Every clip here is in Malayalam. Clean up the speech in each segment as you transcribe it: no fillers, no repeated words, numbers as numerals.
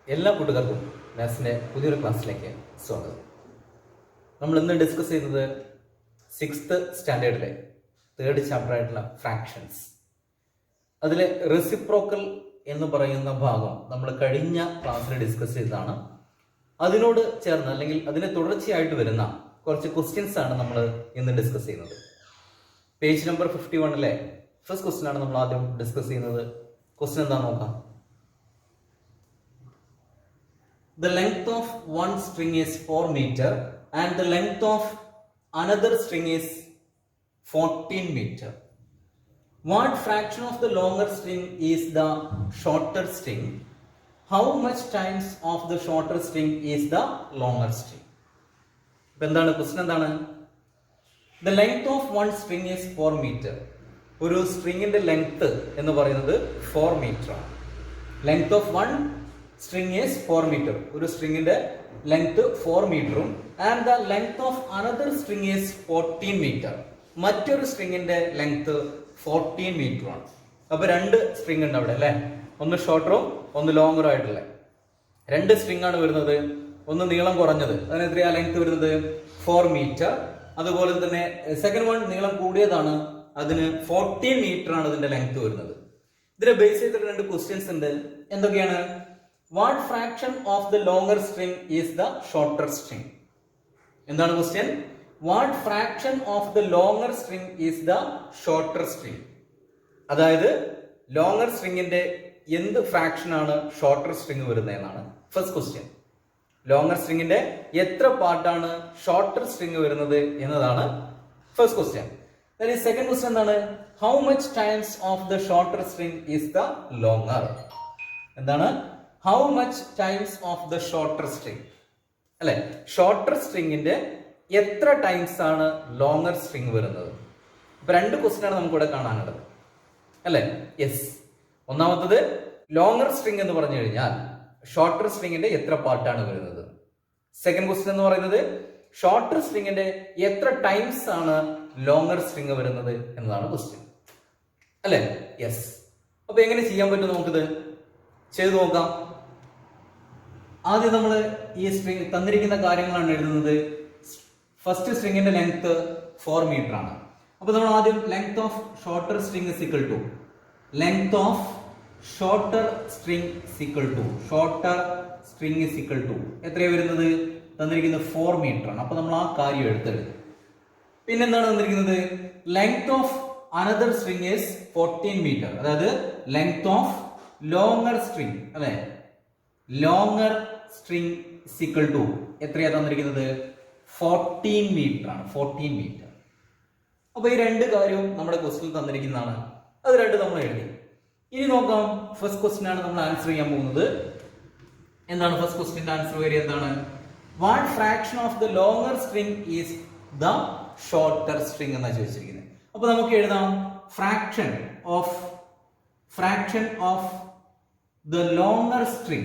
എല്ലാ കൂട്ടുകാർക്കും മാത്സിൻ്റെ പുതിയൊരു ക്ലാസ്സിലേക്ക് സ്വാഗതം. നമ്മൾ ഇന്ന് ഡിസ്കസ് ചെയ്യുന്നത് 6th സ്റ്റാൻഡേർഡിലെ 3rd ചാപ്റ്റർ ആയിട്ടുള്ള ഫ്രാക്ഷൻസ്. അതിലെ റെസിപ്രോക്കൽ എന്ന് പറയുന്ന ഭാഗം നമ്മൾ കഴിഞ്ഞ ക്ലാസ്സിൽ ഡിസ്കസ് ചെയ്തതാണ്. അതിനോട് ചേർന്ന് അല്ലെങ്കിൽ അതിന് തുടർച്ചയായിട്ട് വരുന്ന കുറച്ച് ക്വസ്റ്റ്യൻസ് ആണ് നമ്മൾ ഇന്ന് ഡിസ്കസ് ചെയ്യുന്നത്. പേജ് നമ്പർ 51 ഫസ്റ്റ് ക്വസ്റ്റ്യൻ ആണ് നമ്മൾ ആദ്യം ഡിസ്കസ് ചെയ്യുന്നത്. ക്വസ്റ്റ്യൻ എന്താണെന്ന് നോക്കാം. The length of one string is 4 meter and the length of another string is 14 meter. What fraction of the longer string is the shorter string? How much times of the shorter string is the longer string? എന്താണ് ക്വസ്റ്റ്യൻ? എന്താണ്? The length of one string is 4 meter. ഒരു സ്ട്രിങ്ങിന്റെ ലെങ്ത് എന്ന് പറയുന്നത് 4 മീറ്റർ ആണ്. Length of one string is 4 meter. ഒരു സ്ട്രിങ്ങിന്റെ ലെങ്ത് 4 മീറ്ററും and the length of another string is 14 metre. മറ്റൊരു സ്ട്രിങ്ങിന്റെ ലെങ്ത് 14 മീറ്ററുമാണ്. അപ്പൊ രണ്ട് സ്ട്രിങ് ഉണ്ട് അവിടെ അല്ലെ, ഒന്ന് ഷോർട്ടറും ഒന്ന് ലോങ്ങറും ആയിട്ടുള്ള രണ്ട് സ്ട്രിങ് ആണ് വരുന്നത്. ഒന്ന് നീളം കുറഞ്ഞത്, അതിന് എത്രയാ ലെങ്ത് വരുന്നത്? 4 മീറ്റർ. അതുപോലെ തന്നെ സെക്കൻഡ് വൺ നീളം കൂടിയതാണ്, അതിന് 14 മീറ്റർ ആണ് ഇതിന്റെ ലെങ്ത് വരുന്നത്. ഇതിനെ ബേസ് ചെയ്തിട്ട് രണ്ട് ക്വസ്റ്റ്യൻസ് ഉണ്ട്. എന്തൊക്കെയാണ്? What fraction of the longer string is the shorter string? എന്താണ് question? What fraction of the longer string is the shorter string? അതായത് ലോങ്ങർ സ്ട്രിങ്ങിന്റെ എന്ത് ഫ്രാക്ഷൻ ആണ് ഷോർട്ടർ സ്ട്രിങ് വരുന്നത് എന്നാണ് ഫസ്റ്റ് ക്വസ്റ്റ്യൻ. ലോങ്ങർ സ്ട്രിങ്ങിന്റെ എത്ര പാർട്ടാണ് ഷോർട്ടർ സ്ട്രിങ് വരുന്നത് എന്നതാണ് ഫസ്റ്റ് ക്വസ്റ്റ്യൻ. സെക്കൻഡ് ക്വസ്റ്റ്യൻ എന്താണ്? How much times of the shorter string is the longer? എന്താണ്? How much times of the shorter string? അല്ലെ, ഷോർട്ടർ സ്ട്രിങ്ങിന്റെ എത്ര ടൈംസ് ആണ് ലോങ്ങർ സ്ട്രിങ് വരുന്നത്? ഇപ്പൊ രണ്ട് ക്വസ്റ്റ്യൻ ആണ് നമുക്കിവിടെ കാണാനുള്ളത് അല്ലെ. യെസ്, ഒന്നാമത്തത് ലോങ്ങർ സ്ട്രിങ് എന്ന് പറഞ്ഞു കഴിഞ്ഞാൽ ഷോർട്ടർ സ്ട്രിങ്ങിന്റെ എത്ര പാർട്ടാണ് വരുന്നത്. സെക്കൻഡ് ക്വസ്റ്റ്യൻ എന്ന് പറയുന്നത് ഷോർട്ടർ സ്ട്രിങ്ങിന്റെ എത്ര ടൈംസ് ആണ് ലോങ്ങർ സ്ട്രിങ് വരുന്നത് എന്നതാണ് ക്വസ്റ്റ്യൻ അല്ലെ. യെസ്, അപ്പൊ എങ്ങനെ ചെയ്യാൻ പറ്റും നമുക്കിത് ചെയ്തു നോക്കാം. ആദ്യം നമ്മൾ ഈ സ്ട്രിങ് തന്നിരിക്കുന്ന കാര്യങ്ങളാണ് എഴുതുന്നത്. ഫസ്റ്റ് സ്ട്രിങ്ങിന്റെ ലെങ്ത് 4 മീറ്റർ ആണ്. അപ്പൊ നമ്മൾ ആദ്യം length of shorter string is equal to length of shorter string is equal to shorter string is equal to എത്രയാണ് വരുന്നത്? തന്നിരിക്കുന്നത് 4 മീറ്റർ ആണ്. അപ്പൊ നമ്മൾ ആ കാര്യം എടുത്തെടുക്കും. പിന്നെന്താണ് തന്നിരിക്കുന്നത്? Length of another string is 14 metre. അതായത് ലെങ്ത് ഓഫ് ലോങ്ങർ സ്ട്രിങ് അല്ലെ, ലോങ്ങർ സ്ട്രിങ് ഈക്വൽ ടു എത്രയാ തന്നിരിക്കുന്നത്? 14 മീറ്റർ ആണ്. 14 മീറ്റർ. അപ്പൊ ഈ രണ്ട് കാര്യവും നമ്മുടെ ക്വസ്റ്റ്യൻ തന്നിരിക്കുന്നതാണ്. അത് രണ്ട് നമ്മൾ എഴുതി. ഇനി നോക്കാം, ഫസ്റ്റ് ക്വസ്റ്റ്യൻ ആണ് നമ്മൾ ആൻസർ ചെയ്യാൻ പോകുന്നത്. എന്താണ് ഫസ്റ്റ് ക്വസ്റ്റ്യന്റെ ആൻസർ വരിക? എന്താണ്? What fraction of the longer string is the shorter string എന്നാണ് ചോദിച്ചിരിക്കുന്നത്. അപ്പൊ നമുക്ക് എഴുതാം fraction of the longer string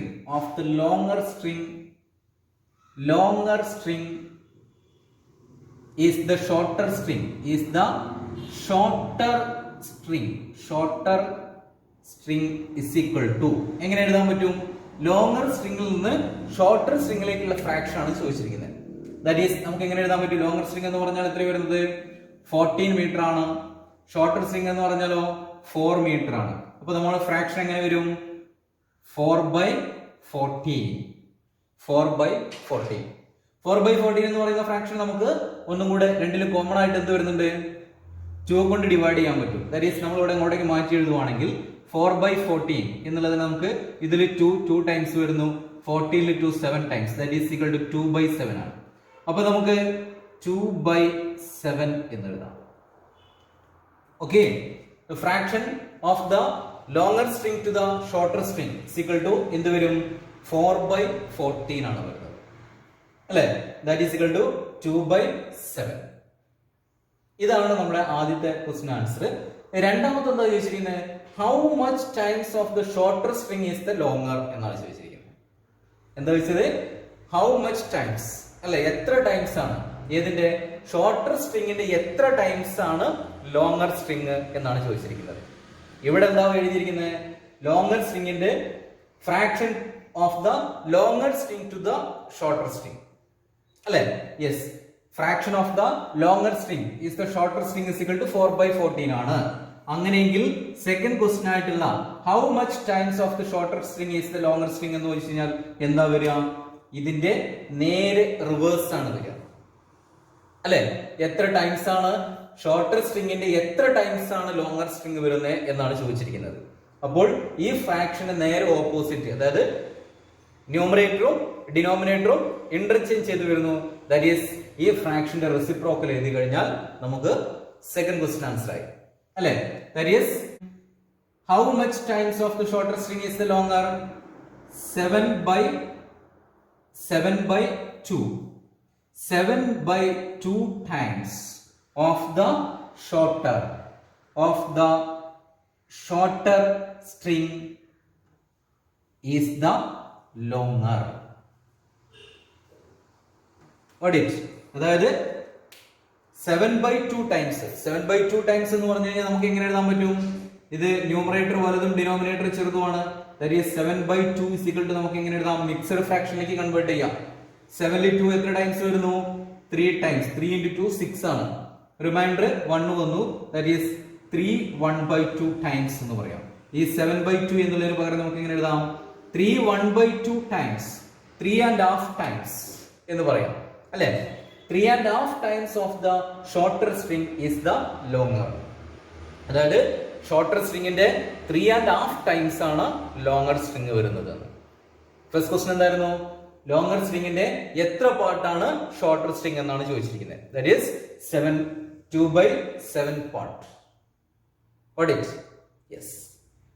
is the shorter string is equal to എങ്ങനെ എഴുതാൻ പറ്റും? ലോങ്ങർ സ്ട്രിങ്ങിൽ നിന്ന് ഷോർട്ടർ സ്ട്രിങ്ങിലേക്കുള്ള ഫ്രാക്ഷൻ ആണ് ചോദിച്ചിരിക്കുന്നത്. ദാറ്റ് ഈസ് നമുക്ക് എങ്ങനെ എഴുതാൻ പറ്റും? ലോങ്ങർ സ്ട്രിങ് എന്ന് പറഞ്ഞാൽ എത്ര വരുന്നത്? 14 മീറ്റർ ആണ്. ഷോർട്ടർ സ്ട്രിങ് എന്ന് പറഞ്ഞാലോ 4 മീറ്റർ ആണ്. അപ്പൊ നമ്മുടെ ഫ്രാക്ഷൻ എങ്ങനെ വരും? 4/14 എന്ന് പറയുന്ന ഫ്രാക്ഷൻ നമുക്ക് ഒന്നും കൂടെ രണ്ടിലും കോമൺ ആയിട്ട് എന്ത് വരുന്നുണ്ട്? 2 കൊണ്ട് ഡിവൈഡ് ചെയ്യാൻ പറ്റും. ദാറ്റ് ഈസ് നമ്മൾ ഇവിടെ ഇങ്ങോട്ടേക്ക് മാറ്റി എഴുതുവാണെങ്കിൽ 4/14 എന്നുള്ളത് നമുക്ക് ഇതിൽ 2 ടൈംസ് വരുന്നു. 14 2 7 times, that is equal to 2/7 ആണ്. അപ്പൊ നമുക്ക് 2/7 എന്ന് എഴുതാം. Okay, the fraction of the longer string to the shorter string is equal to എന്ത് വരും? 4/14 ആണ് വരുന്നത് അല്ലെ. That is equal to 2/7. ഇതാണ് നമ്മുടെ ആദ്യത്തെ ക്വസ്റ്റ്യൻ ആൻസർ. രണ്ടാമത്തെ എന്താ ചോദിച്ചിരിക്കുന്നത്? How much times of the shorter string is the longer എന്നാണ് ചോദിച്ചിരിക്കുന്നത്. എന്താ ചോദിച്ചത്? ഹൗ മച്ച് ടൈംസ് അല്ലെ, എത്ര ടൈംസ് ആണ് ഏതിന്റെ? ഷോർട്ടർ സ്ട്രിങ്ങിന്റെ എത്ര ടൈംസ് ആണ് ലോങ്ങർ സ്ട്രിങ് എന്നാണ് ചോദിച്ചിരിക്കുന്നത്. ഇവിടെ എന്താ എഴുതിയിരിക്കുന്നത്? ലോങ്ങർ സ്ട്രിങ്ങിന്റെ fraction of the longer string to the shorter string. അല്ലേ? Yes. Fraction of the longer string is the shorter string is equal to 4/14 ആണ്. അങ്ങനെയെങ്കിൽ സെക്കൻഡ് ക്വസ്റ്റ്യൻ ആയിട്ടുള്ള how much times of the shorter string is the longer string എന്ന് ചോദിച്ചു കഴിഞ്ഞാൽ എന്താ വരിക? ഇതിന്റെ നേരെ റിവേഴ്സ് ആണ് വരിക. അല്ലെ? എത്ര ടൈംസ് ആണ് ഷോർട്ടർ സ്ട്രിംഗിന്റെ എത്ര ടൈംസ് ആണ് ലോങ്ങർ സ്ട്രിംഗ് വരുന്നത് എന്നാണ് ചോദിച്ചിരിക്കുന്നത്. അപ്പോൾ ഈ ഫ്രാക്ഷന് നേരെ ഓപ്പോസിറ്റ്, അതായത് ന്യൂമറേറ്ററും ഡിനോമിനേറ്ററും ഇന്റർചേഞ്ച് ചെയ്ത് വരുന്നു. ദാറ്റ് ഈസ് ഈ ഫ്രാക്ഷന്റെ റെസിപ്രോക്കൽ എഴുതി കഴിഞ്ഞാൽ നമുക്ക് സെക്കൻഡ് ക്വസ്റ്റ്യൻ ആൻസർ ആയി. അല്ലെ? That is how much times of the shorter string is the longer? 7/2. 7/2 times of the shorter string is the longer. What it? അതായത് 7/2 times. 7/2 times എന്ന് പറഞ്ഞു കഴിഞ്ഞാൽ നമുക്ക് എങ്ങനെ എഴുതാൻ പറ്റും? ഇത് ന്യൂമറേറ്റർ വലുതും denominator ചെറുതുമാണ്. That is 7/2 is equal to നമുക്ക് എങ്ങനെ എഴുതാം? മിക്സഡ് ഫ്രാക്ഷനിലേക്ക് കൺവേർട്ട് ചെയ്യാം. 7ൽ 2 എത്ര ടൈംസ് വരുന്നു? 3 ടൈംസ്. 3 into 2 6 ആണ്. റിമൈൻഡർ 1 വന്നു. That is 3 1/2 ടൈംസ് എന്ന് പറയാം. ഈ 7/2 എന്നുള്ളതിന് പകരം നമുക്ക് എങ്ങനെ എഴുതാം? 3 1/2 ടൈംസ്, 3.5 ടൈംസ് എന്ന് പറയാം. അല്ലെ? 3.5 times of the shorter string is the longer. അതായത് ഷോർട്ടർ സ്ട്രിംഗിന്റെ 3.5 ടൈംസ് ആണ് ലോങ്ങർ സ്ട്രിംഗ് വരുന്നത്. ഫസ്റ്റ് ക്വസ്റ്റ്യൻ എന്തായിരുന്നു? ലോങ്ങർ സ്ട്രിംഗിന്റെ എത്ര പാർട്ടാണ് ഷോർട്ടർ സ്ട്രിംഗ് എന്നാണ് ചോദിച്ചിരിക്കുന്നത്. That is 2/7 part. What it? Yes.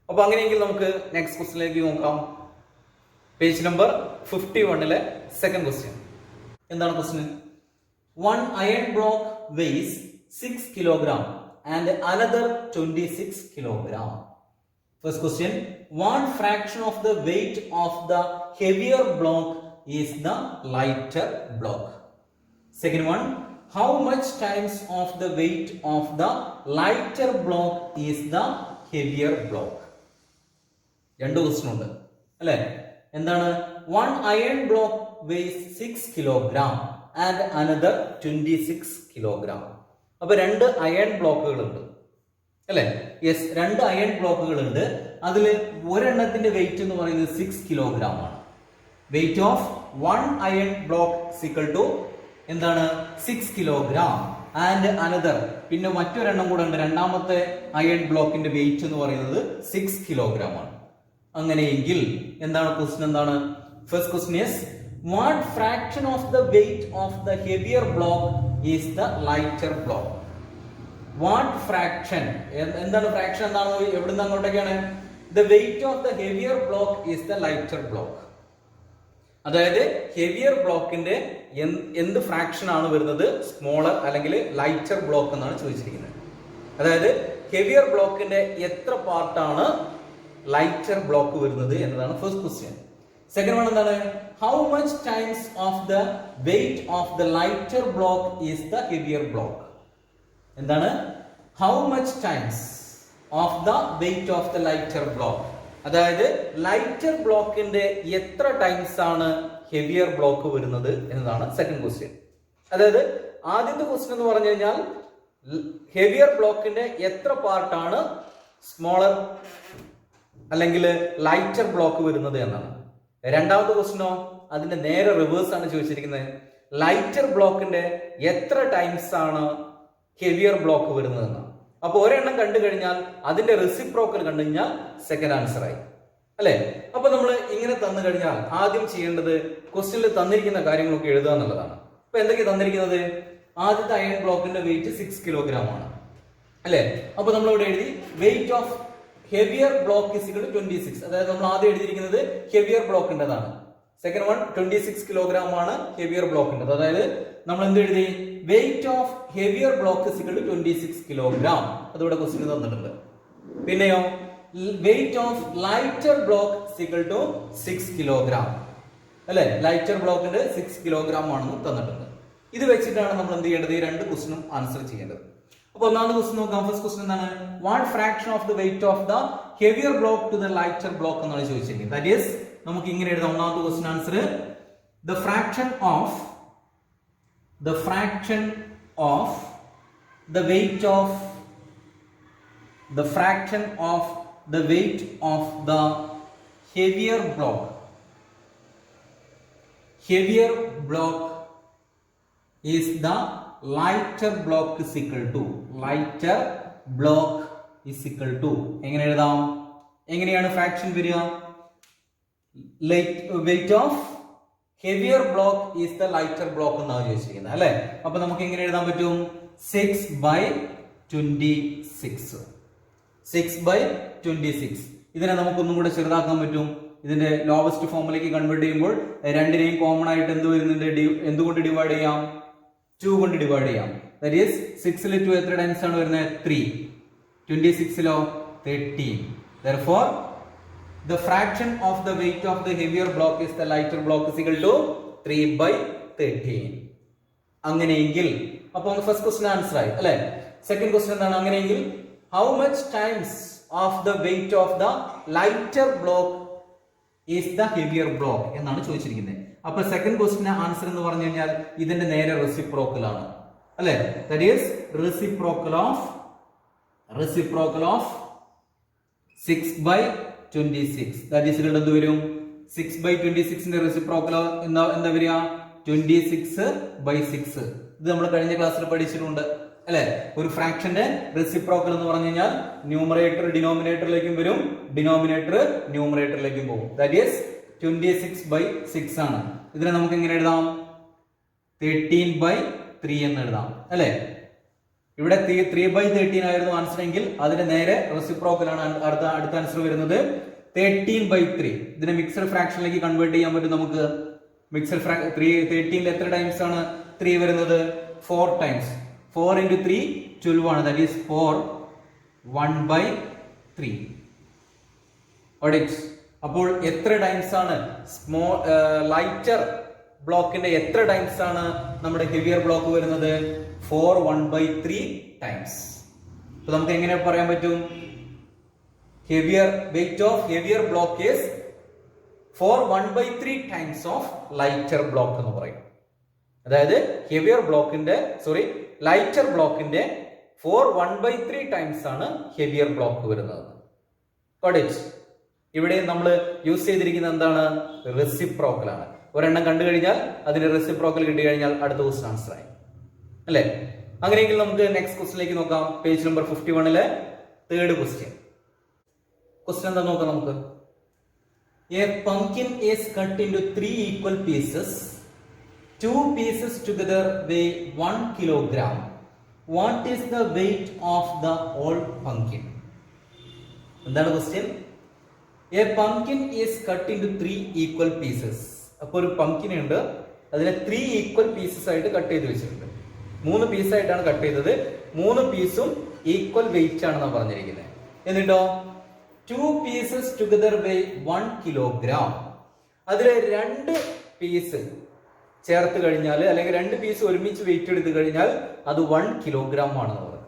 അപ്പൊ അങ്ങനെയെങ്കിൽ നമുക്ക് നെക്സ്റ്റ് ക്വസ്റ്റ്യനിലേക്ക് നോക്കാം. Page number 51 second question. എന്താണ് question? 1 iron block weighs 6 kilogram and another 26 kilogram. First question, what fraction of the weight of the heavier block is the lighter block? Second one, how much times of the weight of the lighter block is the heavier block? രണ്ട് ക്വസ്റ്റ്യൻ ഉണ്ട് അല്ലേ? എന്താണ്? 1 iron block weighs 6 kilogram and another 26 kilogram. അപ്പൊ രണ്ട് അയൺ ബ്ലോക്കുകൾ ഉണ്ട് അല്ലെ? യെസ്, രണ്ട് അയൺ ബ്ലോക്കുകൾ ഉണ്ട്. അതിൽ ഒരെണ്ണത്തിന്റെ വെയിറ്റ് എന്ന് പറയുന്നത് 6 കിലോഗ്രാം ആണ്. Weight of 1 iron block equal to എന്താണ്? 6 കിലോഗ്രാം. ആൻഡ് അനദർ, പിന്നെ മറ്റൊരെണ്ണം കൂടെ ഉണ്ട്. രണ്ടാമത്തെ അയൺ ബ്ലോക്കിന്റെ വെയിറ്റ് എന്ന് പറയുന്നത് 6 കിലോഗ്രാം ആണ്. അങ്ങനെയെങ്കിൽ എന്താണ് ക്വസ്റ്റ്യൻ? എന്താണ് first question? Is what fraction of the weight of the heavier block is the lighter block? What fraction? എന്താണ് ഫ്രാക്ഷൻ? എന്താണ്? എവിടുന്ന് അങ്ങോട്ടേക്കാണ്? The weight of the heavier block is the lighter block. അതായത് ഹെവിയർ ബ്ലോക്കിന്റെ എന്ത് ഫ്രാക്ഷൻ ആണ് വരുന്നത്? സ്മോളർ അല്ലെങ്കിൽ ലൈറ്റർ ബ്ലോക്ക് എന്നാണ് ചോദിച്ചിരിക്കുന്നത്. അതായത് ഹെവിയർ ബ്ലോക്കിന്റെ എത്ര പാർട്ടാണ് ലൈറ്റർ ബ്ലോക്ക് വരുന്നത് എന്നതാണ് ഫസ്റ്റ് ക്വസ്റ്റ്യൻ. സെക്കൻഡ് വൺ എന്താണ്? How much times of the weight of the lighter block is the heavier block? എന്താണ്? How much times of the weight of the lighter block, അതായത് ലൈറ്റർ ബ്ലോക്കിന്റെ എത്ര ടൈംസ് ആണ് ഹെവിയർ ബ്ലോക്ക് വരുന്നത് എന്നതാണ് സെക്കൻഡ് ക്വസ്റ്റ്യൻ. അതായത് ആദ്യത്തെ ക്വസ്റ്റ്യൻ എന്ന് പറഞ്ഞു കഴിഞ്ഞാൽ ഹെവിയർ ബ്ലോക്കിന്റെ എത്ര പാർട്ടാണ് സ്മോളർ അല്ലെങ്കിൽ ലൈറ്റർ ബ്ലോക്ക് വരുന്നത് എന്നാണ്. രണ്ടാമത്തെ ക്വസ്റ്റ്യനോ അതിന്റെ നേരെ റിവേഴ്സ് ആണ് ചോദിച്ചിരിക്കുന്നത്. ലൈറ്റർ ബ്ലോക്കിന്റെ എത്ര ടൈംസ് ആണ് ഹെവിയർ ബ്ലോക്ക് വരുന്നത് എന്നാണ്. അപ്പൊ ഒരെണ്ണം കണ്ടു കഴിഞ്ഞാൽ അതിന്റെ റെസിപ്രോക്കൽ കണ്ടു കഴിഞ്ഞാൽ സെക്കൻഡ് ആൻസർ ആയി അല്ലെ? അപ്പൊ നമ്മൾ ഇങ്ങനെ തന്നു കഴിഞ്ഞാൽ ആദ്യം ചെയ്യേണ്ടത് ക്വസ്റ്റ്യനിൽ തന്നിരിക്കുന്ന കാര്യങ്ങളൊക്കെ എഴുതുക എന്നുള്ളതാണ്. അപ്പൊ എന്തൊക്കെ തന്നിരിക്കുന്നത്? ആദ്യത്തെ അയൺ ബ്ലോക്കിന്റെ വെയിറ്റ് 6 കിലോഗ്രാം ആണ് അല്ലെ? അപ്പൊ നമ്മൾ ഇവിടെ എഴുതി weight of heavier block is equal to 26. അതായത് നമ്മൾ ആദ്യം എഴുതിയിരിക്കുന്നത് ഹെവിയർ ബ്ലോക്കിൻ്റെതാണ്. സെക്കൻഡ് വൺ 26 കിലോഗ്രാം ആണ് ഹെവിയർ ബ്ലോക്കിൻ്റെ. അതായത് നമ്മൾ എന്ത് എഴുതി? Weight of heavier block is equal to 26 kilogram. അതിവിടെ ക്വസ്റ്റ്യൻ തന്നിട്ടുണ്ട്. പിന്നെയോ weight of lighter block is equal to 6 kilogram അല്ലെ? ലൈറ്റർ ബ്ലോക്കിന്റെ 6 കിലോഗ്രാം ആണെന്ന് തന്നിട്ടുണ്ട്. ഇത് വെച്ചിട്ടാണ് നമ്മൾ എന്ത് ചെയ്യേണ്ടത്? ഈ രണ്ട് ക്വസ്റ്റ്യനും ആൻസർ ചെയ്യേണ്ടത്. അപ്പൊ ഒന്നാമത്തെ ക്വസ്റ്റ്യൻ നോക്കാം. ഫസ്റ്റ് ക്വസ്റ്റ്യൻ എന്താണ്? What fraction of the weight of the heavier block two the lighter block എന്നാണ് ചോദിച്ചിരിക്കുന്നത്. ദാറ്റ് ഈസ് നമുക്ക് ഇങ്ങനെ എഴുതാം. ഒന്നാമത്തെ question answer the fraction of the weight of the heavier block is the lighter block is equal to എങ്ങനെ എഴുതാം? എങ്ങനെയാണ് ഫ്രാക്ഷൻ വരിക? weight of heavier block is the lighter block എന്നാണ് ചോദിച്ചിരിക്കുന്നത് അല്ലേ? അപ്പൊ നമുക്ക് എങ്ങനെ എഴുതാൻ പറ്റും? 6/26. ഇതിനെ നമുക്കൊന്നും കൂടെ ചെറുതാക്കാൻ പറ്റും. ഇതിന്റെ ലോവസ്റ്റ് ഫോമിലേക്ക് കൺവേർട്ട് ചെയ്യുമ്പോൾ രണ്ടിനെയും കോമൺ ആയിട്ട് എന്ത് വരുന്നുണ്ട്? എന്തുകൊണ്ട് ഡിവൈഡ് ചെയ്യാം? 2 കൊണ്ട് ഡിവൈഡ് ചെയ്യാം. ദാറ്റ് ഈസ് 6 ൽ 2 എത്ര ടൈംസ് ആണ് വരുന്നത്? 3. 26 law 13. therefore the fraction of the weight of the heavier block is the lighter block is equal to 3/13. അങ്ങനെയെങ്കിൽ അപ്പോൾ ഫസ്റ്റ് ക്വസ്റ്റ്യൻ ആൻസർ ആയി അല്ലേ? സെക്കൻഡ് ക്വസ്റ്റ്യൻ എന്താണ്? അങ്ങനെയെങ്കിൽ how much times of the weight of the lighter block is the heavier block എന്നാണ് ചോദിച്ചിരിക്കുന്നത്. അപ്പൊ സെക്കൻഡ് ക്വസ്റ്റ്യൻ ആൻസർ എന്ന് പറഞ്ഞു കഴിഞ്ഞാൽ ഇതിന്റെ നേരെ റെസിപ്രോക്കൽ ആണ് അല്ലേ? That is reciprocal of 6/26. That is എന്ത് വരും? 6/26 ന്റെ റെസിപ്രോക്കൽ എന്താ വരിക? 26/6. ഇത് നമ്മൾ കഴിഞ്ഞ ക്ലാസ്സിൽ പഠിച്ചിട്ടുണ്ട് അല്ലെ? ഒരു ഫ്രാക്ഷന്റെ റെസിപ്രോക്കൽ എന്ന് പറഞ്ഞു കഴിഞ്ഞാൽ ന്യൂമറേറ്റർ ഡിനോമിനേറ്ററിലേക്കും വരും, ഡിനോമിനേറ്റർ ന്യൂമറേറ്ററിലേക്കും പോകും. ദാറ്റ് ഈസ് 26/6 ആണ്. ഇതിനെ നമുക്ക് എങ്ങനെ എഴുതാം? 13/3 എന്ന് എഴുതാം അല്ലെ? ഇവിടെ 3/13 ആയിരുന്നു ആൻസർ എങ്കിൽ അതിന്റെ നേരെ റെസിപ്രോക്കൽ ആണ് അടുത്ത ആൻസർ വരുന്നത് 13/3. ഇതിനെ മിക്സഡ് ഫ്രാക്ഷനിലേക്ക് കൺവേർട്ട് ചെയ്യാൻ പറ്റും നമുക്ക്. മിക്സഡ് 13 എത്ര ടൈംസ് ആണ് 3 വരുന്നത്? 4 ടൈംസ്. 4 into 3 12 ആണ്. That is 4 1/3. അപ്പോൾ എത്ര ടൈംസ് ആണ് ലൈറ്റർ ബ്ലോക്കിന്റെ എത്ര ടൈംസ് ആണ് നമ്മുടെ ഹെവിയർ ബ്ലോക്ക് വരുന്നത്? 4 1/3 ടൈംസ്. അപ്പൊ നമുക്ക് എങ്ങനെ പറയാൻ പറ്റും? weight of heavier block is 4 1/3 times of lighter block എന്ന് പറയും. അതായത് ലൈറ്റർ ബ്ലോക്കിന്റെ 4 1/3 ടൈംസ് ആണ് ഹെവിയർ ബ്ലോക്ക് വരുന്നത്. ഇവിടെ നമ്മൾ യൂസ് ചെയ്തിരിക്കുന്നത് എന്താണ്? റെസിപ്രോക്കൽ ആണ്. ഒരെണ്ണം കണ്ടു കഴിഞ്ഞാൽ അതിന് റെസിപ്രോക്കൽ കിട്ടി കഴിഞ്ഞാൽ അടുത്ത ക്വസ്റ്റ്യൻ ആൻസർ ആയി അല്ലേ? അങ്ങനെയെങ്കിൽ നമുക്ക് നെക്സ്റ്റ് ക്വസ്റ്റ്യനിലേക്ക് നോക്കാം. പേജ് നമ്പർ 51 തേർഡ് ക്വസ്റ്റ്യൻ എന്താ നോക്കാം നമുക്ക്. A pumpkin is cut into 3 equal pieces. 2 pieces together weigh 1 kilogram. What is the weight of the whole pumpkin? എന്താണ് question? A pumpkin is cut into 3 equal pieces. അപ്പോൾ ഒരു പംകിൻ ഉണ്ട്, അതിനെ 3 ഈക്വൽ പീസസ് ആയിട്ട് കട്ട് ചെയ്ത് വെച്ചിട്ടുണ്ട്. 3 പീസായിട്ടാണ് കട്ട് ചെയ്തത്. 3 പീസും ഈക്വൽ വെയിറ്റ് ആണെന്നാണ് പറഞ്ഞിരിക്കുന്നത്. എന്നിട്ടോ 2 pieces together weigh 1 kilogram. അതിലെ 2 പീസ് ചേർത്ത് കഴിഞ്ഞാൽ അല്ലെങ്കിൽ 2 പീസ് ഒരുമിച്ച് വെയിറ്റ് എടുത്തു കഴിഞ്ഞാൽ അത് 1 കിലോഗ്രാം ആണെന്ന് പറയുന്നത്.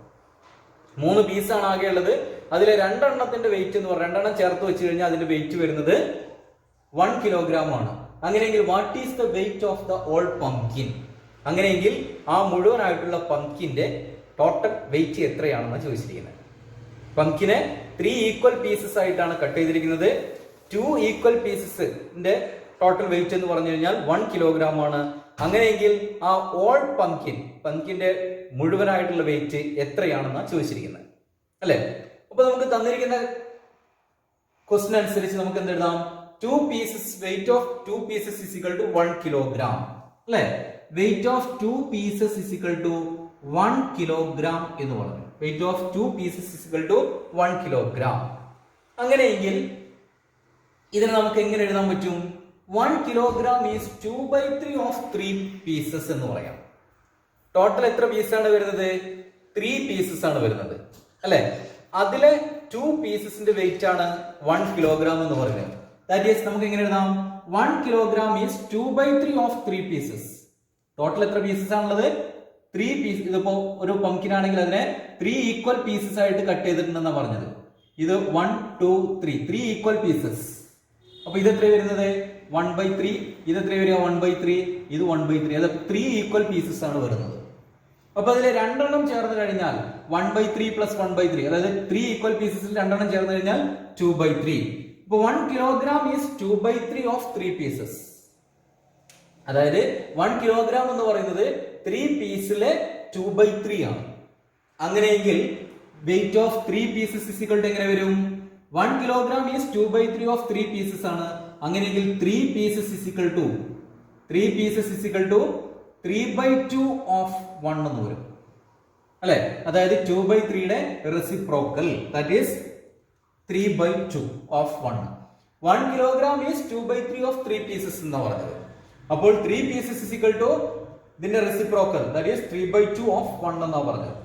3 പീസാണ് ആകെ ഉള്ളത്. അതിലെ 2 എണ്ണത്തിന്റെ വെയിറ്റ് എന്ന് പറഞ്ഞാൽ 2 എണ്ണം ചേർത്ത് വെച്ച് കഴിഞ്ഞാൽ അതിന്റെ വെയിറ്റ് വരുന്നത് 1 കിലോഗ്രാം ആണ്. അങ്ങനെയെങ്കിൽ what is the weight of the all pumpkin? അങ്ങനെയെങ്കിൽ ആ മുഴുവനായിട്ടുള്ള പംകിന്റെ ടോട്ടൽ വെയിറ്റ് എത്രയാണെന്ന് ചോദിച്ചിരിക്കുന്നത്. പംകിനെ 3 ഈക്വൽ പീസസ് ആയിട്ടാണ് കട്ട് ചെയ്തിരിക്കുന്നത്. 2 ഈക്വൽ പീസസിന്റെ ടോട്ടൽ വെയിറ്റ് എന്ന് പറഞ്ഞു കഴിഞ്ഞാൽ 1 കിലോഗ്രാം ആണ്. അങ്ങനെയെങ്കിൽ ആ ഓൾ പംകിന്റെ മുഴുവനായിട്ടുള്ള വെയിറ്റ് എത്രയാണെന്നാണ് ചോദിച്ചിരിക്കുന്നത് അല്ലെ? അപ്പൊ നമുക്ക് തന്നിരിക്കുന്ന ക്വസ്റ്റ്യൻ അനുസരിച്ച് നമുക്ക് എന്ത് എഴുതാം? 2 pieces weight of 2 pieces is equal to 1 kilogram അല്ലെ? weight of 2 pieces is equal to 1 kilogram എന്ന് പറഞ്ഞു. weight of 2 pieces is equal to 1 kilogram. അങ്ങനെയെങ്കിൽ ഇതിനെ നമുക്ക് എങ്ങനെ എഴുതാൻ പറ്റും? 1 kilogram is 2/3 of 3 pieces എന്ന് പറയാം. ടോട്ടൽ എത്ര പീസാണ് വരുന്നത്? 3 പീസസ് ആണ് വരുന്നത് അല്ലെ? അതിലെ 2 പീസസിന്റെ വെയിറ്റ് ആണ് 1 കിലോഗ്രാം എന്ന് പറയുന്നത്. That is നമുക്ക് എങ്ങനെ എഴുതാം? 1 kilogram is 2/3 of 3 pieces. Total എത്ര പീസസ് ആണുള്ളത്? 3 പീസ്. ഇതിപ്പോ ഒരു പംകിൻ ആണെങ്കിൽ അതിനെ 3 ഈക്വൽ പീസസ് ആയിട്ട് കട്ട് ചെയ്തിട്ടുണ്ടെന്നാണ് പറഞ്ഞത്. ഇത് 1 2 3 ഈക്വൽ പീസസ്. അപ്പൊ ഇത് എത്ര വരുന്നത് 1/3, ഇത് എത്ര വരിക 1/3, ഇത് 1/3. അത് 3 ഈക്വൽ പീസസ് ആണ് വരുന്നത്. അപ്പൊ അതിൽ രണ്ടെണ്ണം ചേർന്ന് കഴിഞ്ഞാൽ 1/3 പ്ലസ് 1/3, അതായത് 3 ഈക്വൽ പീസസിൽ രണ്ടെണ്ണം ചേർന്ന് കഴിഞ്ഞാൽ 2/3. അപ്പൊ 1 കിലോഗ്രാം ഈസ് 2/3 ഓഫ് 3 പീസസ്. അതായത് 1 കിലോഗ്രാം എന്ന് പറയുന്നത് 3 പീസിലെ 2/3 ആണ്. അങ്ങനെയെങ്കിൽ weight of 3 pieces is equal to എങ്ങനെ വരും? 1 കിലോഗ്രാം ഈസ് 2/3 ഓഫ് 3 പീസസ് ആണ്. അങ്ങനെയെങ്കിൽ 3 pieces is equal to 3/2 of 1 എന്ന് വരും അല്ലെ. അതായത് 2/3യുടെ reciprocal, that is 3/2 of 1. 1 kilogram is 2/3 of 3 pieces എന്ന് പറഞ്ഞത്. അപ്പോൾ 3 പീസസ് ഇസ് ഈക്വൽ ടു ഇതിന്റെ റെസിപ്രോക്കൽ, ദാറ്റ് ഈസ് 3/2 ഓഫ് 1 എന്നാ പറഞ്ഞത്.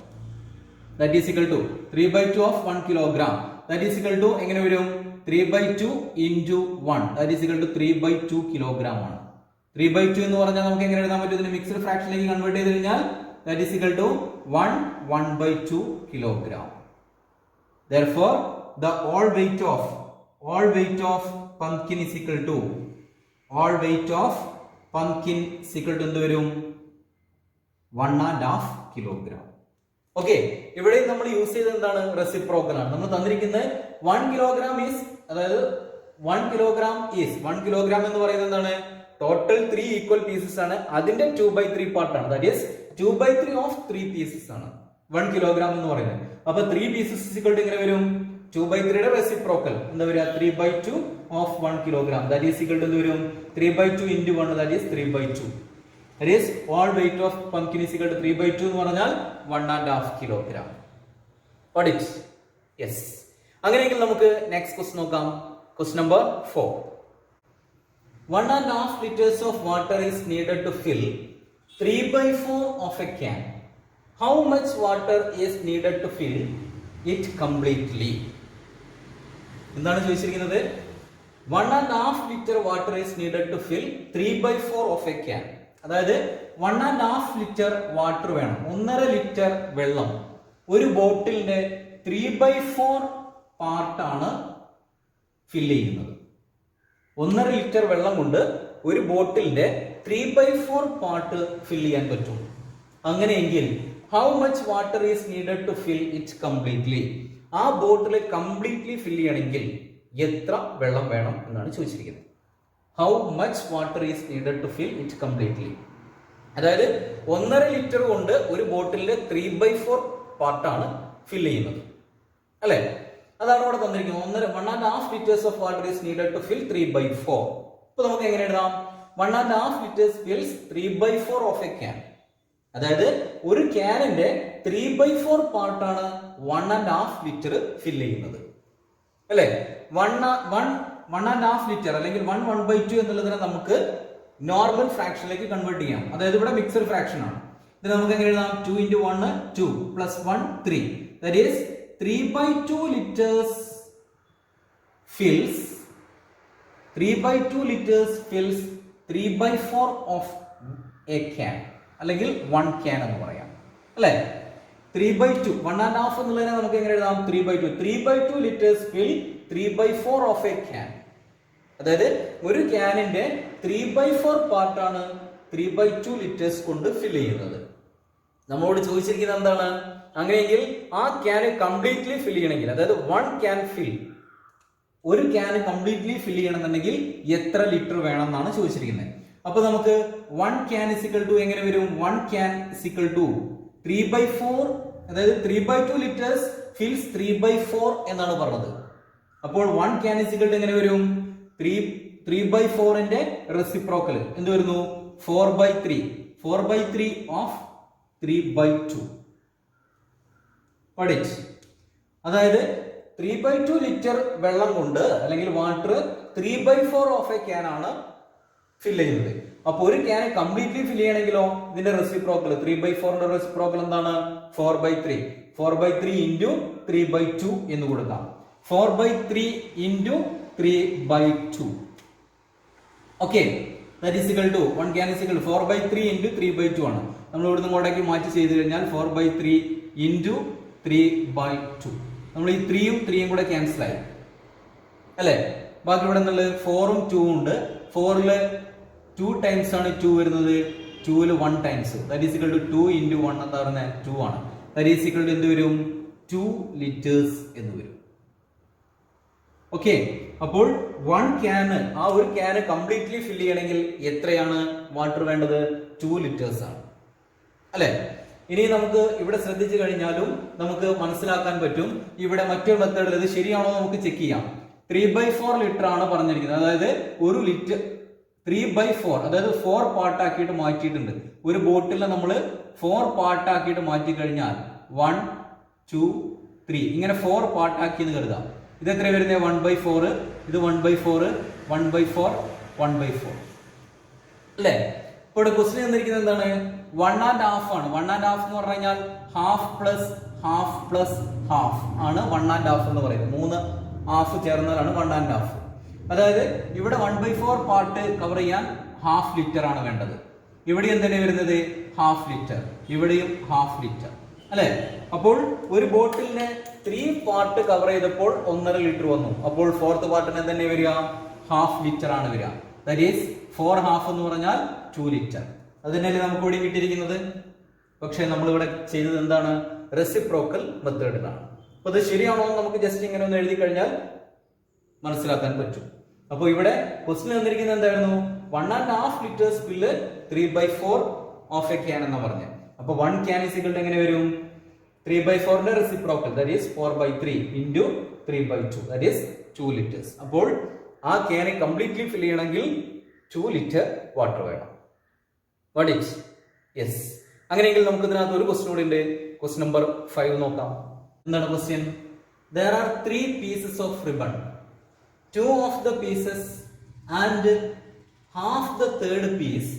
That is equal to 3/2 of 1 kilogram. That is equal to എങ്ങനെ വരും? 3/2 into 1, that is equal to 3/2 kilogram ആണ്. 3/2 എന്ന് പറഞ്ഞാൽ നമുക്ക് എങ്ങനെ എഴുതാൻ പറ്റും? ഇതിനെ മിക്സ്ഡ് ഫ്രാക്ഷനിലേക്ക് കൺവേർട്ട് ചെയ്ത് കഴിഞ്ഞാൽ that is equal to 1/2 kilogram. Therefore, the all weight of pumpkin is equal to എന്ത് വരും? 1.5 കിലോഗ്രാം. ഓക്കെ, ഇവിടെ നമ്മൾ യൂസ് ചെയ്തത് എന്താണ്? റെസിപ്രോക്കൽ ആണ്. നമ്മൾ തന്നിരിക്കുന്നത് 1 കിലോഗ്രാം ഈസ്, അതായത് 1 കിലോഗ്രാം എന്ന് പറയുന്നത് എന്താണ്? ടോട്ടൽ 3 ഈക്വൽ പീസസ് ആണ്. അതിന്റെ 2/3 പാർട്ടാണ്. ദാറ്റ് ഈസ് 2/3 ഓഫ് 3 പീസസ് ആണ് 1 കിലോഗ്രാം എന്ന് പറയുന്നത്. അപ്പൊ 3 പീസസ് ഈക്വൽ ടു എങ്ങനെ വരും? 2/3യുടെ റെസിപ്രോക്കൽ എന്താ വരിക? 3/2 of 1 kilogram. That is equal to എന്ത് വരും? 3/2 into 1, that is 3/2. That is all weight of pumpkin is equal to 3/2 എന്ന് പറഞ്ഞാൽ 1.5 കിലോഗ്രാം. Got it? Yes. അങ്ങനെയെങ്കിൽ നമുക്ക് നെക്സ്റ്റ് ക്വസ്റ്റ്യൻ നോക്കാം. Question number 4. 1.5 liters of water is needed to fill 3/4 of a can. How much water is needed to fill it completely? എന്താണ് ചോദിച്ചിരിക്കുന്നത്? 1.5 liter water is needed to fill 3/4 of a can. അതായത് 1.5 ലിറ്റർ വാട്ടർ വേണം, 1.5 ലിറ്റർ വെള്ളം ഒരു ബോട്ടിലിന്റെ 3/4 പാർട്ടാണ് ഫില്ല് ചെയ്യുന്നത്. 1.5 ലിറ്റർ വെള്ളം കൊണ്ട് ഒരു ബോട്ടിലിന്റെ 3/4 പാർട്ട് ഫില്ല് ചെയ്യാൻ പറ്റും. അങ്ങനെയെങ്കിൽ how much water is needed to fill it completely? ആ ബോട്ടിൽ കംപ്ലീറ്റ്ലി ഫില്ല് ചെയ്യണമെങ്കിൽ എത്ര വെള്ളം വേണം എന്നാണ് ചോദിച്ചിരിക്കുന്നത്. How much water is needed to fill it completely. അതായത് 1.5 ലിറ്റർ കൊണ്ട് ഒരു ബോട്ടിലിന്റെ 3/4 പാർട്ടാണ് ഫില്ല് ചെയ്യുന്നത് അല്ലെ. അതാണ് ഇവിടെ തന്നിരിക്കുന്നത്. 1.5 liters of water is needed to fill 3/4. ഇപ്പൊ നമുക്ക് എങ്ങനെ എഴുതാം? 1.5 liters fills 3/4 of a can. അതായത് ഒരു ക്യാനിന്റെ 3/4 പാർട്ടാണ് 1.5 ലിറ്റർ ഫില്ല് ചെയ്യുന്നത് അല്ലെ. 1.5 ലിറ്റർ അല്ലെങ്കിൽ 1/2 എന്നുള്ളതിനെ നമുക്ക് നോർമൽ ഫ്രാക്ഷനിലേക്ക് കൺവേർട്ട് ചെയ്യാം. അതായത് ഇവിടെ മിക്സഡ് ഫ്രാക്ഷൻ ആണ്. ഇത് നമുക്ക് എങ്ങനെ എഴുതാം? 2 into 1 2 plus 1 3. That is 3/2 liters fills 3/4 of a can അല്ലെങ്കിൽ 1 can എന്ന് പറയാം അല്ലെ. 3/2 1.5 എന്നുള്ളതിനെ നമുക്ക് എങ്ങനെ എഴുതാം? 3/2 liters fill 3/4 of a can. അതായത് ഒരു ക്യാനിന്റെ 3/4 പാർട്ടാണ് 3/2 ലിറ്റേഴ്സ് കൊണ്ട് ഫില്ല് ചെയ്യുന്നത്. നമ്മളോട് ചോദിച്ചിരിക്കുന്നത് എന്താണ്? അങ്ങനെയെങ്കിൽ ആ ക്യാന് കംപ്ലീറ്റ്ലി ഫില്ല് ചെയ്യണമെങ്കിൽ, അതായത് 1 can fill, ഒരു ക്യാന് കംപ്ലീറ്റ്ലി ഫില്ല് ചെയ്യണമെന്നുണ്ടെങ്കിൽ എത്ര ലിറ്റർ വേണം എന്നാണ് ചോദിച്ചിരിക്കുന്നത്. അപ്പൊ നമുക്ക് 1 can is equal to എങ്ങനെ വരും? 1 can is equal to 3/4, അതായത് 3/2 liters fills 3/4 എന്നാണ് പറഞ്ഞത്. അപ്പോൾ 1 can is equal to എങ്ങനെ വരും? 3/4ന്റെ റെസിപ്രോക്കൽ എന്ത് വരുന്നു? 4/3 ഓഫ് 3/2. അതായത് 3/2 ലിറ്റർ വെള്ളം കൊണ്ട് അല്ലെങ്കിൽ വാട്ടർ 3/4 ഓഫ് എ ക്യാൻ ആണ് ഫില്ല് ചെയ്യുന്നത്. അപ്പൊ ഒരു ക്യാൻ കംപ്ലീറ്റ്ലി ഫില്ല് ചെയ്യണമെങ്കിലോ ഇതിന്റെ റെസിപ്രോക്കൽ 3/4ന്റെ റെസിപ്രോക്കൽ എന്താണ്? 4/3 into 3/2 എന്ന് കൊടുക്കാം. 4/3 into 3/2. Okay, that is equal to 1 can is equal to 4/3 into 3/2 ആണ്. നമ്മൾ ഇവിടുന്ന് ഇങ്ങോട്ടേക്ക് മാറ്റി ചെയ്ത് കഴിഞ്ഞാൽ 4/3 into 3/2. നമ്മൾ ഈ 3യും 3യും കൂടെ ക്യാൻസൽ ആയി അല്ലെ. ബാക്കി ഇവിടെ നിന്നുള്ളത് 4ഉം 2ഉം ഉണ്ട്. 4ല് 2 ടൈംസ് ആണ് 2 വരുന്നത്, 2ല് 1 times. That is equal to 2 into 1 എന്താ പറയുന്നത് 2 ആണ്. ദാറ്റ് ഈസ് ഈക്വൽ ടു എന്ത് വരും? 2 liters എന്ന് വരും. ഓക്കെ, അപ്പോൾ 1 ക്യാന്, ആ ഒരു ക്യാന് കംപ്ലീറ്റ്ലി ഫില്ല് ചെയ്യണമെങ്കിൽ എത്രയാണ് വാട്ടർ വേണ്ടത്? 2 liters ആണ് അല്ലെ? ഇനി നമുക്ക് ഇവിടെ ശ്രദ്ധിച്ചു കഴിഞ്ഞാലും നമുക്ക് മനസ്സിലാക്കാൻ പറ്റും. ഇവിടെ മറ്റൊരു മെത്തേഡിൽ ഇത് ശരിയാണോ നമുക്ക് ചെക്ക് ചെയ്യാം. 3/4 ലിറ്റർ ആണ് പറഞ്ഞിരിക്കുന്നത്. അതായത് ഒരു ലിറ്റർ 3/4, അതായത് 4 പാർട്ടാക്കിയിട്ട് മാറ്റിയിട്ടുണ്ട്. ഒരു ബോട്ടിൽ നമ്മൾ 4 പാർട്ടാക്കിയിട്ട് മാറ്റി കഴിഞ്ഞാൽ 1, 2, 3 ഇങ്ങനെ 4 പാർട്ടാക്കി എന്ന് കരുതാം. ഇത് എത്ര വരുന്നത്? 1/4, ഇത് 1/4, 1/4, 1/4 അല്ലേ? ഇവിടെ ക്വസ്റ്റ്യൻ തന്നിരിക്കുന്നത് എന്താണ്? 1.5 ആണ്. 1.5 എന്ന് പറഞ്ഞു കഴിഞ്ഞാൽ half plus half plus half ആണ് 1.5 എന്ന് പറയുന്നത്. 3 ഹാഫ് ചേർന്നാലാണ് 1.5. അതായത് ഇവിടെ 1/4 പാർട്ട് കവർ ചെയ്യാൻ ഹാഫ് ലിറ്റർ ആണ് വേണ്ടത്. ഇവിടെ എന്താണ് വരുന്നത്? Half litre. ഇവിടെയും ഹാഫ് ലിറ്റർ അല്ലെ? അപ്പോൾ ഒരു ബോട്ടിലിനെ 3 പാർട്ട് കവർ ചെയ്തപ്പോൾ 1.5 ലിറ്റർ വന്നു. അപ്പോൾ 4th പാർട്ടിന് തന്നെ വരിക ഹാഫ് ലിറ്റർ ആണ് വരിക. ദാറ്റ് ഈസ് 4 ഹാഫ് എന്ന് പറഞ്ഞാൽ 2 ലിറ്റർ. അത് തന്നെയല്ലേ നമുക്ക് ഇവിടെ കിട്ടിയിരിക്കുന്നത്. പക്ഷെ നമ്മൾ ഇവിടെ ചെയ്തത് എന്താണ്? റെസിപ്രോക്കൽ മെത്തേഡിലാണ്. അപ്പൊ അത് ശരിയാണോ എന്ന് നമുക്ക് ജസ്റ്റ് ഇങ്ങനെ ഒന്ന് എഴുതി കഴിഞ്ഞാൽ മനസ്സിലാക്കാൻ പറ്റും. അപ്പൊ ഇവിടെ ക്വസ്റ്റ്യൻ തന്നിരിക്കുന്നത് എന്തായിരുന്നു? 1.5 liters fill 3/4 of A can എന്ന് പറഞ്ഞത്. അപ്പൊ 1 ക്യാൻ ഈസ് ഈക്വൽ ടു എങ്ങനെ വരും? 3/4ന്റെ reciprocal that is 4/3 into 3/2 that is 2 liters. അപ്പോൾ ആ ക്യാനെ കംപ്ലീറ്റ്ലി ഫിൽ ചെയ്യണമെങ്കിൽ 2 ലിറ്റർ വാട്ടർ വേണം. What it? യെസ്. അങ്ങനെയെങ്കിൽ നമുക്ക് ഇതിനകത്ത് ഒരു ക്വസ്റ്റ്യൻ കൂടി ഉണ്ട്. ക്വസ്റ്റ്യൻ നമ്പർ 5 നോക്കാം. എന്താണ് question? There are 3 pieces of ribbon. 2 of the pieces and half the third piece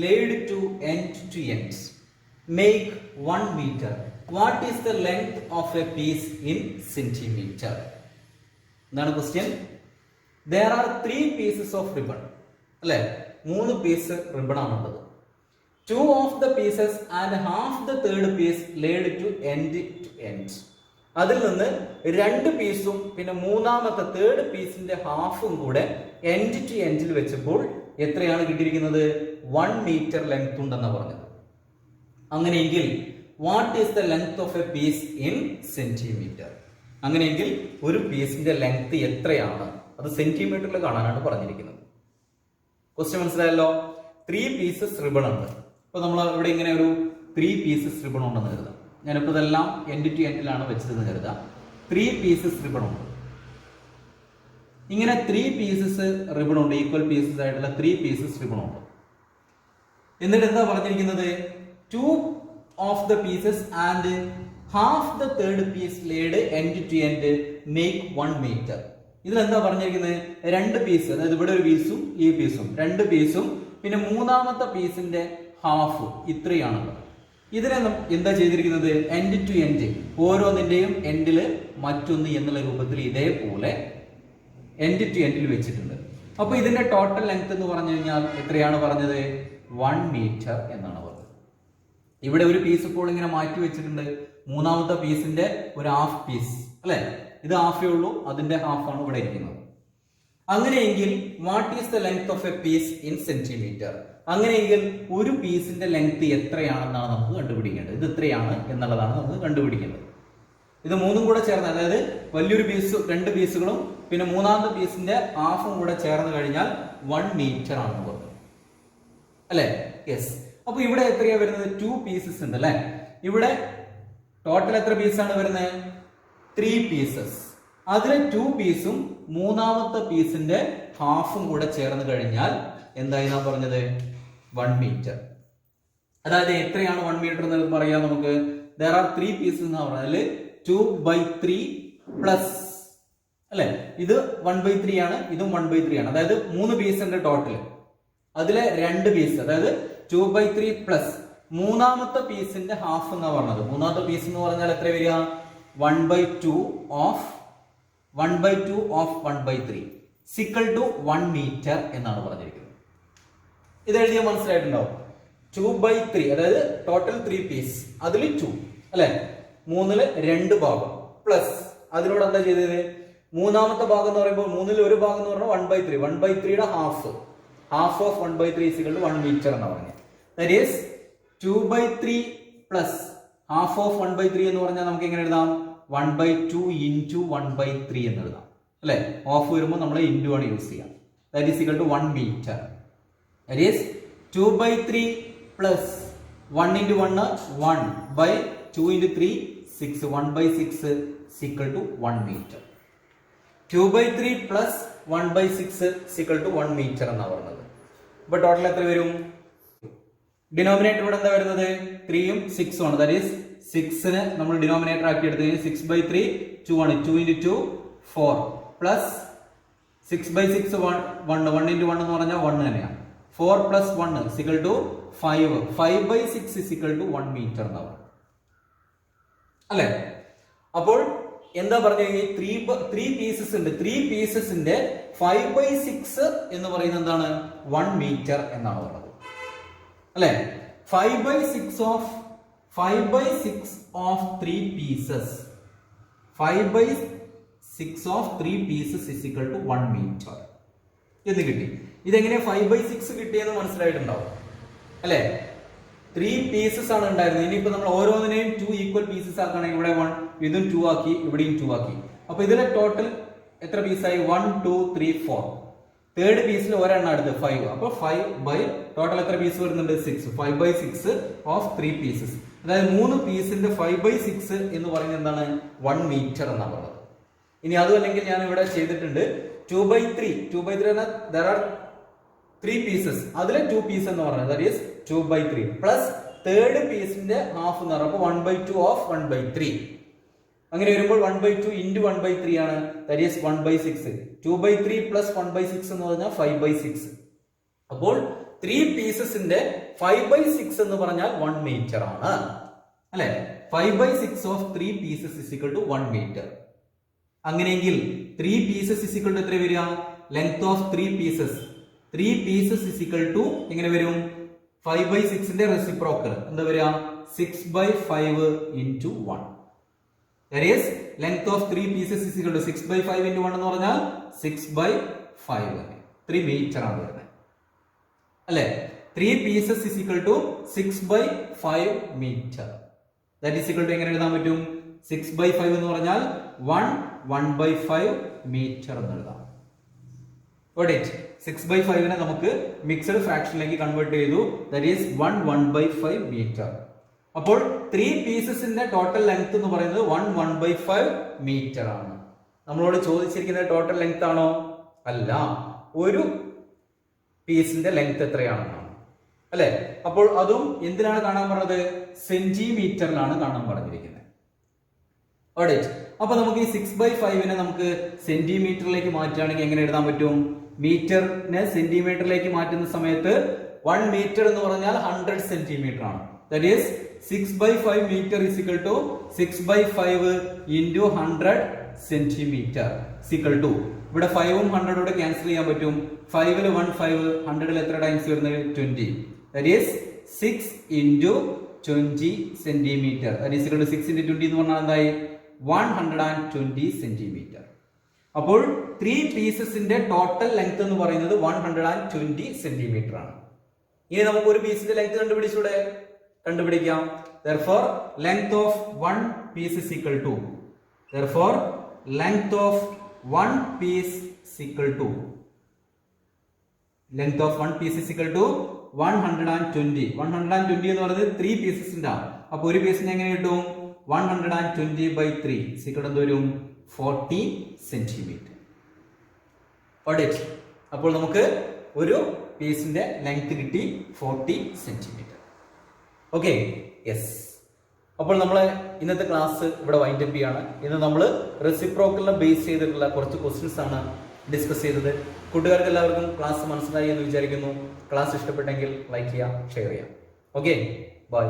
laid to end make 1 meter. What is the length of a piece in centimeter? എന്താണ് question? There are 3 pieces of ribbon അല്ലെ? 3 പീസ് റിബൺ ആണുള്ളത്. 2 of the pieces and half the third piece laid to end. അതിൽ നിന്ന് 2 പീസും പിന്നെ മൂന്നാമത്തെ തേർഡ് പീസിന്റെ ഹാഫും കൂടെ എൻഡ് ടു എൻഡിൽ വെച്ചപ്പോൾ എത്രയാണ് കിട്ടിയിരിക്കുന്നത്? 1 മീറ്റർ ലെങ്ത് ഉണ്ടെന്ന് പറഞ്ഞത്. അങ്ങനെയെങ്കിൽ what is the length of A piece in centimetre? അങ്ങനെയെങ്കിൽ ഒരു പീസിന്റെ ലെങ്ത് എത്രയാണ്? അത് സെന്റിമീറ്ററിൽ കാണാനാണ് പറഞ്ഞിരിക്കുന്നത്. ക്വസ്റ്റ്യൻ മനസ്സിലായല്ലോ? 3 പീസസ് റിബൺ ഉണ്ട്. ഇപ്പൊ നമ്മൾ ഇവിടെ ഇങ്ങനെ ഒരു 3 പീസസ് റിബൺ ഉണ്ടെന്ന് കരുതാം. ഞാനിപ്പോൾ ഇതെല്ലാം എൻഡ് ടു എൻഡിലാണ് വെച്ചതെന്ന് കരുതാം. 3 പീസസ് റിബൺ ഉണ്ട്. ഇങ്ങനെ 3 പീസസ് റിബൺ ഉണ്ട്. ഈക്വൽ പീസസ് ആയിട്ടുള്ള 3 പീസസ് റിബൺ ഉണ്ട്. എന്നിട്ട് എന്താ പറഞ്ഞിരിക്കുന്നത്? 2 of the pieces and half the third piece laid end to end make 1 metre. ഇതിലെന്താ പറഞ്ഞിരിക്കുന്നത്? 2 പീസ്, അതായത് ഇവിടെ ഒരു പീസും ഈ പീസും, 2 പീസും പിന്നെ മൂന്നാമത്തെ പീസിന്റെ ഹാഫ് ഇത്രയാണുള്ളത്. ഇതിനെ എന്താ ചെയ്തിരിക്കുന്നത്? എൻഡ് ടു എൻഡ്, ഓരോന്നിന്റെയും എൻഡില് മറ്റൊന്ന് എന്നുള്ള രൂപത്തിൽ ഇതേപോലെ എൻഡ് ടു എൻഡിൽ വെച്ചിട്ടുണ്ട്. അപ്പൊ ഇതിന്റെ ടോട്ടൽ ലെങ്ത് എന്ന് പറഞ്ഞു കഴിഞ്ഞാൽ എത്രയാണ് പറഞ്ഞത്? 1 മീറ്റർ എന്നാണ് പറഞ്ഞത്. ഇവിടെ ഒരു പീസ് ഇപ്പോൾ ഇങ്ങനെ മാറ്റി വെച്ചിട്ടുണ്ട്. മൂന്നാമത്തെ പീസിന്റെ ഒരു ഹാഫ് പീസ് അല്ലെ? ഇത് ഹാഫേ ഉള്ളൂ, അതിന്റെ ഹാഫ് ആണ് ഇവിടെ ഇരിക്കുന്നത്. അങ്ങനെയെങ്കിൽ what is the length of A piece in centimetre? അങ്ങനെയെങ്കിൽ ഒരു പീസിന്റെ ലെങ്ത് എത്രയാണെന്നാണ് നമുക്ക് കണ്ടുപിടിക്കേണ്ടത്. ഇത് എത്രയാണ് എന്നുള്ളതാണ് നമുക്ക് കണ്ടുപിടിക്കേണ്ടത്. ഇത് മൂന്നും കൂടെ ചേർന്ന്, അതായത് വലിയൊരു പീസ് 2 പീസുകളും പിന്നെ മൂന്നാമത്തെ പീസിന്റെ ഹാഫും കൂടെ ചേർന്ന് കഴിഞ്ഞാൽ 1 മീറ്റർ ആണെന്ന് പറഞ്ഞു അല്ലെ? യെസ്. അപ്പൊ ഇവിടെ എത്രയാ വരുന്നത്? 2 പീസസ് ഉണ്ട് അല്ലെ? ഇവിടെ ടോട്ടൽ എത്ര പീസാണ് വരുന്നത്? 3 പീസസ്. അതിലെ 2 പീസും മൂന്നാമത്തെ പീസിന്റെ ഹാഫും കൂടെ ചേർന്ന് കഴിഞ്ഞാൽ എന്തായി നാം പറഞ്ഞത്? 1 മീറ്റർ. അതായത് എത്രയാണ് 1 മീറ്റർ എന്ന് പറയാം നമുക്ക്? there are 3 pieces എന്ന് പറഞ്ഞാൽ 2/3 പ്ലസ് അല്ലെ? ഇത് 1/3 ആണ്, ഇതും 1/3 ആണ്. അതായത് 3 പീസ് ഉണ്ട് ടോട്ടൽ. അതിലെ 2 പീസ്, അതായത് 2/3 പ്ലസ് മൂന്നാമത്തെ പീസിന്റെ ഹാഫ് എന്നാ പറഞ്ഞത്. മൂന്നാമത്തെ പീസ് എന്ന് പറഞ്ഞാൽ എത്ര വരിക? 1/2 ഓഫ് 1/3 സിക്കൽ ടു 1 മീറ്റർ എന്നാണ് പറഞ്ഞിരിക്കുന്നത്. ഇത് എഴുതിയാൽ മനസ്സിലായിട്ടുണ്ടാവും. 2/3 അതായത് ടോട്ടൽ 3 പീസ്, അതിൽ 2 അല്ലെ? 3ല് 2 ഭാഗം പ്ലസ് അതിനോട് എന്താ ചെയ്തത്? മൂന്നാമത്തെ ഭാഗം എന്ന് പറയുമ്പോൾ മൂന്നിൽ ഒരു ഭാഗം എന്ന് പറഞ്ഞാൽ 1/3. 1/3യുടെ half of 1/3 is equal to 1 meter എന്ന് പറഞ്ഞത്. That is 2/3 plus half of 1/3 എന്ന് പറഞ്ഞാൽ നമുക്ക് എങ്ങനെ എഴുതാം? 1/2 into 1/3 എന്ന് എഴുതാം അല്ലെ. ഓഫ് വരുമ്പോൾ നമ്മൾ ഇൻറ്റു ആണ് യൂസ് ചെയ്യാം. That is equal to 1 meter. That is 2/3 plus 1 into 1 1/2 into 3 6 1/6 is equal to 1 meter. 2/3 plus 1/6 is equal to 1 meter എന്നാണ് പറഞ്ഞത്. അപ്പൊ ടോട്ടൽ എത്ര വരും? ഡിനോമിനേറ്റർ ഇവിടെ എന്താ വരുന്നത്? 3ഉം 6ഉം ആണ്. ദാറ്റ് ഈസ് 6നെ നമ്മൾ ഡിനോമിനേറ്റർ ആക്കി എടുത്തു കഴിഞ്ഞാൽ 6/3 2 ആണ്. 2 into 2 4 പ്ലസ് 6/6 1 into 1 എന്ന് പറഞ്ഞാൽ 1 തന്നെയാണ്. 4 plus 1 is equal to 5. 5/6 is equal to 1 meter എന്നാണ് അല്ലെ. അപ്പോൾ എന്താ പറഞ്ഞു കഴിഞ്ഞാൽ 3 പീസസ് ഉണ്ട്. 3 പീസസിന്റെ 5/6 എന്ന് പറയുന്നത് എന്താണ്? 1 മീറ്റർ എന്നാണ് പറഞ്ഞത് അല്ലെ. 5/6 of 3 pieces 5/6 of 3 pieces is equal to 1 meter എന്ന് കിട്ടി. ഇതെങ്ങനെ 5/6 കിട്ടിയെന്ന് മനസ്സിലായിട്ടുണ്ടാവും അല്ലെ. 3 പീസസ് ആണ് ഉണ്ടായിരുന്നത്. ഇനിയിപ്പോ നമ്മൾ ഓരോന്നിനെയും 2 ഈക്വൽ പീസസ് ആക്കുകയാണെങ്കിൽ ഇവിടെ 1 ഇതും 2 ആക്കി ഇവിടെയും 2 ആക്കി. അപ്പൊ ഇതിലെ ടോട്ടൽ എത്ര പീസായി? 1 2 3 4. തേർഡ് പീസിൽ ഒരെണ്ണം അടുത്ത് 5. അപ്പൊ 5 ടോട്ടൽ എത്ര പീസ് വരുന്നുണ്ട്? 6. 5/6 ഓഫ് 3 പീസസ്. അതായത് 3 പീസിന്റെ 5/6 എന്ന് പറയുന്നത് എന്താണ്? 1 മീറ്റർ എന്നാണ് പറയുന്നത്. ഇനി അതും അല്ലെങ്കിൽ ഞാൻ ഇവിടെ ചെയ്തിട്ടുണ്ട് 2/3 there are 3 പീസസ്. അതിലെ 2 പീസ് എന്ന് പറഞ്ഞത് ദാറ്റ് ഈസ് 2/3 പ്ലസ് തേർഡ് പീസിന്റെ ഹാഫ് എന്ന് പറയുമ്പോൾ 1/2 ഓഫ് 1/3. അങ്ങനെ വരുമ്പോൾ 1/2 into 1/3 ആണ്. That is 1/6. 2/3 പ്ലസ് 1/6 എന്ന് പറഞ്ഞാൽ 5/6. അപ്പോൾ 3 പീസസിന്റെ 5/6 എന്ന് പറഞ്ഞാൽ 1 മീറ്റർ ആണ് അല്ലെ. 5/6 of 3 pieces is equal to 1 metre. അങ്ങനെയെങ്കിൽ 3 പീസസ് is equal to എത്ര വരിക? Length of 3 pieces 3 pieces is equal to എങ്ങനെ വരും? 5/6ന്റെ റെസിപ്രോക്കൽ എന്താ വരിക? 6/5 into 1. That is length of 3 pieces is equal to 6/5 into 1 എന്ന് പറഞ്ഞാൽ 6/5. 3 മീറ്റർ ആണ് വരുന്നത് അല്ലെ. 3 pieces is equal to 6/5 meter. That is equal to എങ്ങനെ എഴുതാൻ പറ്റും? 6/5 എന്ന് പറഞ്ഞാൽ 1/5 മീറ്റർ എന്ന് എഴുതാം. 6/5നെ നമുക്ക് മിക്സഡ് ഫ്രാക്ഷനിലേക്ക് കൺവേർട്ട് ചെയ്തു. That is 1/5 metre. അപ്പോൾ 3 പീസസിന്റെ ടോട്ടൽ ലെങ്ത് എന്ന് പറയുന്നത് 1/5 മീറ്റർ ആണ്. നമ്മളോട് ചോദിച്ചിരിക്കുന്ന ടോട്ടൽ ലെങ്ത് ആണോ? അല്ല, ഒരു പീസിന്റെ ലെങ്ത് എത്രയാണെന്നാണ് അല്ലെ. അപ്പോൾ അതും എന്തിനാണ് കാണാൻ പറഞ്ഞത്? സെന്റിമീറ്ററിലാണ് കാണാൻ പറഞ്ഞിരിക്കുന്നത്. അപ്പൊ നമുക്ക് ഈ 6/5നെ നമുക്ക് സെന്റിമീറ്ററിലേക്ക് മാറ്റുകയാണെങ്കിൽ എങ്ങനെ എഴുതാൻ പറ്റും? മീറ്ററിനെ സെന്റിമീറ്ററിലേക്ക് മാറ്റുന്ന സമയത്ത് 1 മീറ്റർ എന്ന് പറഞ്ഞാൽ 100 സെന്റിമീറ്റർ ആണ്. That is 6/5 meter is equal to 6/5 into 100 centimeter is equal to ഇവിടെ 5ഉം 100 ക്യാൻസൽ ചെയ്യാൻ പറ്റും. 5ൽ 1 5 100ൽ എത്ര ടൈംസ് വരുന്നത്? 20. That is 6 into 20 centimeter. That is equal to 6 into 20 എന്ന് പറഞ്ഞാൽ എന്തായി? 120 centimeter. അപ്പോൾ 3 പീസസിന്റെ ടോട്ടൽ ലെങ്ത് എന്ന് പറയുന്നത് 120 സെന്റിമീറ്റർ ആണ്. ഇനി നമുക്ക് ഒരു പീസിന്റെ ലെങ്ത് കണ്ടുപിടിക്കാം. Therefore length of one piece is equal to 120. Length of one piece is equal to 120. 120 എന്ന് പറയുന്നത് 3 പീസസിന്റെ ആണ്. അപ്പൊ ഒരു പീസിന് എങ്ങനെ കിട്ടും? 120/3 is equal to എന്ത് വരും? 40 സെന്റിമീറ്റർ. അപ്പോൾ നമുക്ക് ഒരു പീസിന്റെ ലെങ്ത് കിട്ടി 40 സെന്റിമീറ്റർ. Okay, yes. അപ്പോൾ നമ്മൾ ഇന്നത്തെ ക്ലാസ് ഇവിടെ വൈൻഡ് അപ്പ് ചെയ്യാണ്. ഇന്ന് നമ്മൾ റെസിപ്രോക്കലിനെ ബേസ് ചെയ്തിട്ടുള്ള കുറച്ച് ക്വസ്റ്റ്യൻസ് ആണ് ഡിസ്കസ് ചെയ്തത്. കൂട്ടുകാർക്ക് എല്ലാവർക്കും ക്ലാസ് മനസ്സിലായി എന്ന് വിചാരിക്കുന്നു. ക്ലാസ് ഇഷ്ടപ്പെട്ടെങ്കിൽ ലൈക്ക് ചെയ്യാം, ഷെയർ ചെയ്യാം. Okay, by.